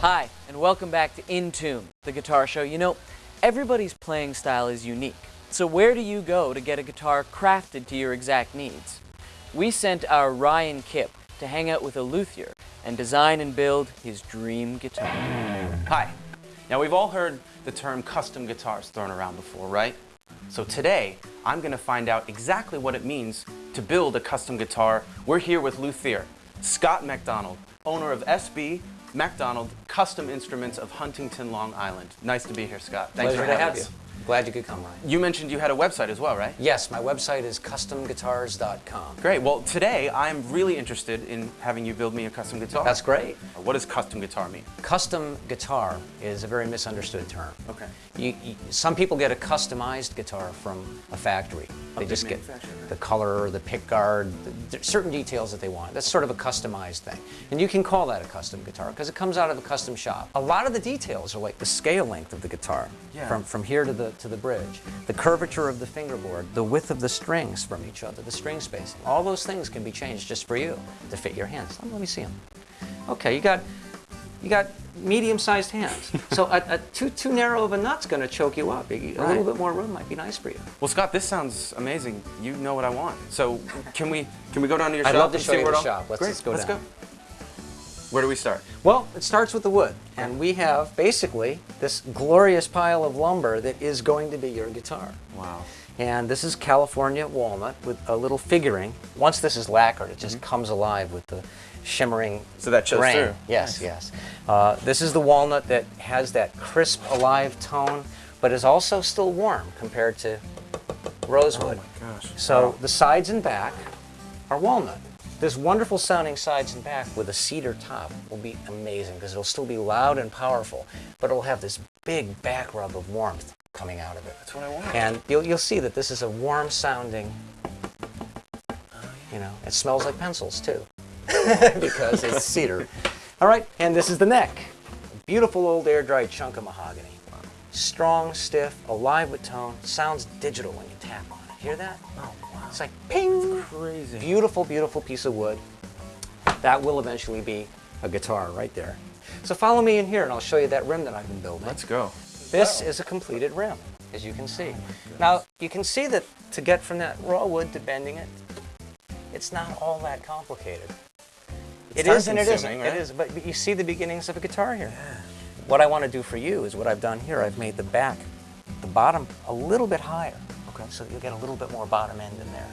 Hi, and welcome back to In Tune, the guitar show. You know, everybody's playing style is unique. So where do you go to get a guitar crafted to your exact needs? We sent our Ryan Kipp to hang out with a luthier and design and build his dream guitar. Hi. Now we've all heard the term custom guitars thrown around before, right? So today, I'm going to find out exactly what it means to build a custom guitar. We're here with luthier Scott McDonald, owner of SB McDonald Custom Instruments of Huntington, Long Island. Nice to be here, Scott. Thanks for having us. Glad you could come, Ryan. You mentioned you had a website as well, right? Yes, my website is customguitars.com. Great. Well, today I'm really interested in having you build me a custom guitar. That's great. What does custom guitar mean? Custom guitar is a very misunderstood term. Okay. Some people get a customized guitar from a factory. They just get the color, the pick guard, certain details that they want. That's sort of a customized thing. And you can call that a custom guitar because it comes out of a custom shop. A lot of the details are like the scale length of the guitar, from here to the bridge, the curvature of the fingerboard, the width of the strings from each other, the string spacing. All those things can be changed just for you to fit your hands. Let me see them. Okay, you got medium-sized hands. So too narrow of a nut's going to choke you up. A little bit more room might be nice for you. Well, Scott, this sounds amazing. You know what I want. So can we go down to your shop? I'd love to show you the shop. Let's go down. Where do we start? Well, it starts with the wood. And we have basically this glorious pile of lumber that is going to be your guitar. Wow. And this is California walnut with a little figuring. Once this is lacquered, it just comes alive with the shimmering So that shows grain. through. Yes, yes. This is the walnut that has that crisp, alive tone, but is also still warm compared to rosewood. Oh my gosh. So the sides and back are walnut. This wonderful sounding sides and back with a cedar top will be amazing because it'll still be loud and powerful, but it'll have this big back rub of warmth coming out of it. That's what I want. And you'll see that this is a warm sounding, you know, it smells like pencils too because it's cedar. All right, and this is the neck. A beautiful old air-dried chunk of mahogany. Strong, stiff, alive with tone, sounds digital when you tap on it. Hear that? Oh, wow. It's like ping! That's crazy. Beautiful, beautiful piece of wood. That will eventually be a guitar right there. So follow me in here and I'll show you that rim that I've been building. Let's go. This is a completed rim, as you can see. Now, you can see that to get from that raw wood to bending it, it's not all that complicated. It is and it isn't. Right? It is, but you see the beginnings of a guitar here. Yeah. What I want to do for you is what I've done here. I've made the back, the bottom, a little bit higher. Okay. So you'll get a little bit more bottom end in there.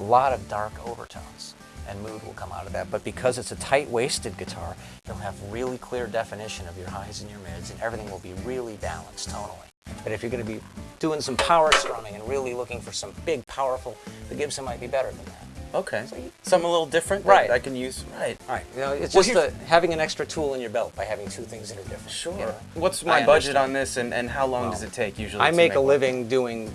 A lot of dark overtones and mood will come out of that. But because it's a tight-waisted guitar, you'll have really clear definition of your highs and your mids, and everything will be really balanced tonally. But if you're going to be doing some power strumming and really looking for some big, powerful, the Gibson might be better than that. Okay. So something a little different that I can use. Right. Right. You know, it's just having an extra tool in your belt by having two things that are different. Sure. You know? What's my budget on this, and how long does it take usually? I make a living doing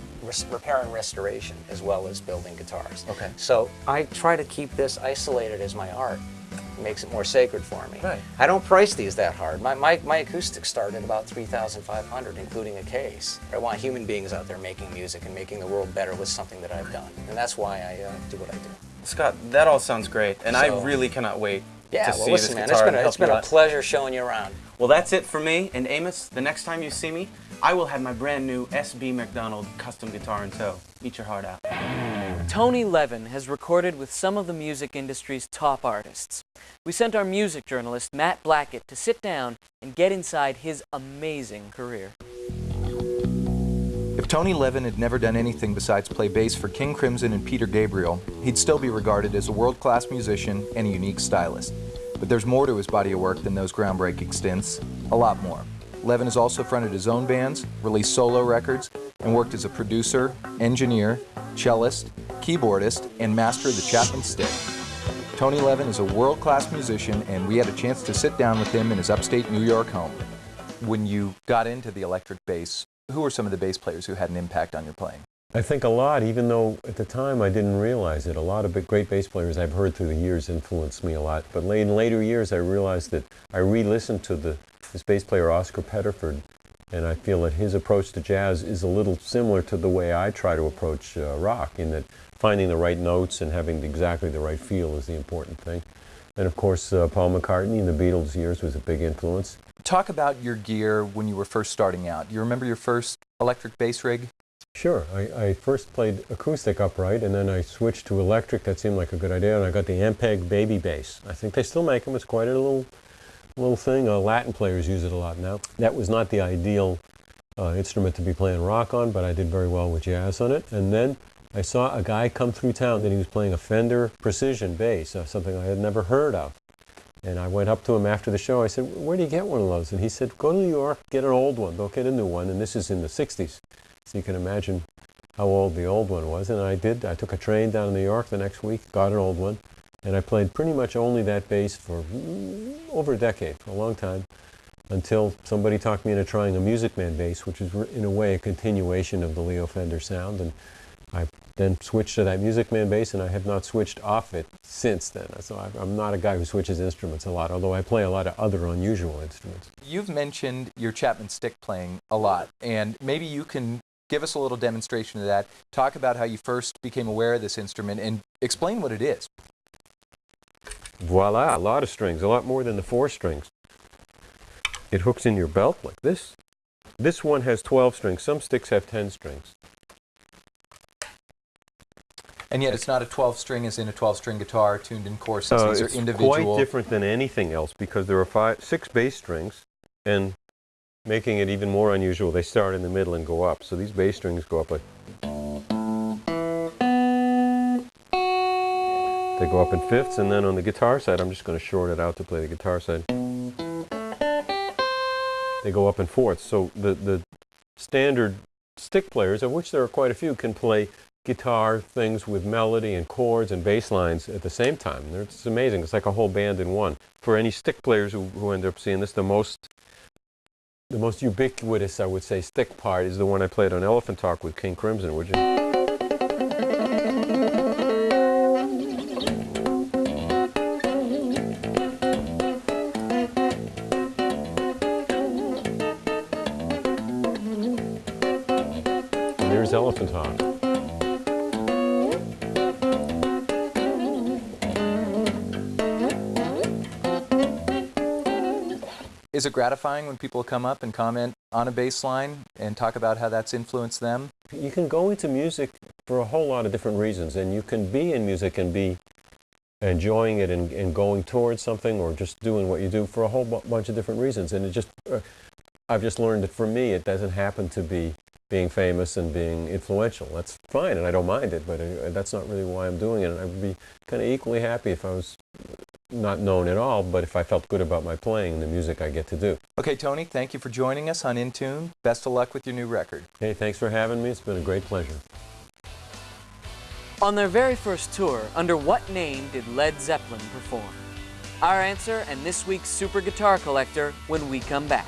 repair and restoration as well as building guitars. Okay. So I try to keep this isolated as my art. It makes it more sacred for me. Right. I don't price these that hard. My acoustics start at about $3,500, including a case. I want human beings out there making music and making the world better with something that I've done. And that's why I do what I do. Scott, that all sounds great, and I really cannot wait to see this guitar. It's been a pleasure showing you around. Well, that's it for me, and Amos, the next time you see me, I will have my brand new SB McDonald custom guitar in tow. Eat your heart out. Tony Levin has recorded with some of the music industry's top artists. We sent our music journalist, Matt Blackett, to sit down and get inside his amazing career. If Tony Levin had never done anything besides play bass for King Crimson and Peter Gabriel, he'd still be regarded as a world-class musician and a unique stylist. But there's more to his body of work than those groundbreaking stints, a lot more. Levin has also fronted his own bands, released solo records, and worked as a producer, engineer, cellist, keyboardist, and master of the Chapman stick. Tony Levin is a world-class musician, and we had a chance to sit down with him in his upstate New York home. When you got into the electric bass, who were some of the bass players who had an impact on your playing? I think a lot, even though at the time I didn't realize it. A lot of great bass players I've heard through the years influenced me a lot. But in later years I realized that I re-listened to this bass player Oscar Pettiford, and I feel that his approach to jazz is a little similar to the way I try to approach rock, in that finding the right notes and having exactly the right feel is the important thing. And of course Paul McCartney in the Beatles years was a big influence. Talk about your gear when you were first starting out. Do you remember your first electric bass rig? Sure. I first played acoustic upright, and then I switched to electric. That seemed like a good idea, and I got the Ampeg baby bass. I think they still make them. It's quite a little thing. Latin players use it a lot now. That was not the ideal instrument to be playing rock on, but I did very well with jazz on it. And then I saw a guy come through town, and he was playing a Fender Precision bass, something I had never heard of. And I went up to him after the show. I said, "Where do you get one of those?" And he said, "Go to New York, get an old one. Don't get a new one." And this is in the 60s. So you can imagine how old the old one was. And I did. I took a train down to New York the next week, got an old one, and I played pretty much only that bass for over a decade, for a long time, until somebody talked me into trying a Music Man bass, which is in a way a continuation of the Leo Fender sound. And I then switched to that Music Man bass, and I have not switched off it since then. So I'm not a guy who switches instruments a lot, although I play a lot of other unusual instruments. You've mentioned your Chapman stick playing a lot, and maybe you can give us a little demonstration of that. Talk about how you first became aware of this instrument, and explain what it is. Voila, a lot of strings, a lot more than the 4 strings. It hooks in your belt like this. This one has 12 strings. Some sticks have 10 strings. And yet it's not a 12-string as in a 12-string guitar tuned in courses. These are individual. It's quite different than anything else because there are 6 bass strings, and making it even more unusual, they start in the middle and go up. So these bass strings go up like... They go up in fifths, and then on the guitar side, I'm just going to short it out to play the guitar side. They go up in fourths. So the standard stick players, of which there are quite a few, can play guitar things with melody and chords and bass lines at the same time. It's amazing. It's like a whole band in one. For any stick players who end up seeing this, the most ubiquitous, I would say, stick part is the one I played on Elephant Talk with King Crimson, would you? And there's Elephant Talk. Is it gratifying when people come up and comment on a bass line and talk about how that's influenced them? You can go into music for a whole lot of different reasons, and you can be in music and be enjoying it and going towards something or just doing what you do for a whole bunch of different reasons. And it just, I've just learned that for me, it doesn't happen to be being famous and being influential. That's fine, and I don't mind it, but that's not really why I'm doing it. And I would be kind of equally happy if I was not known at all, but if I felt good about my playing and the music I get to do. Okay, Tony, thank you for joining us on In Tune. Best of luck with your new record. Hey, thanks for having me. It's been a great pleasure. On their very first tour, under what name did Led Zeppelin perform? Our answer and this week's Super Guitar Collector when we come back.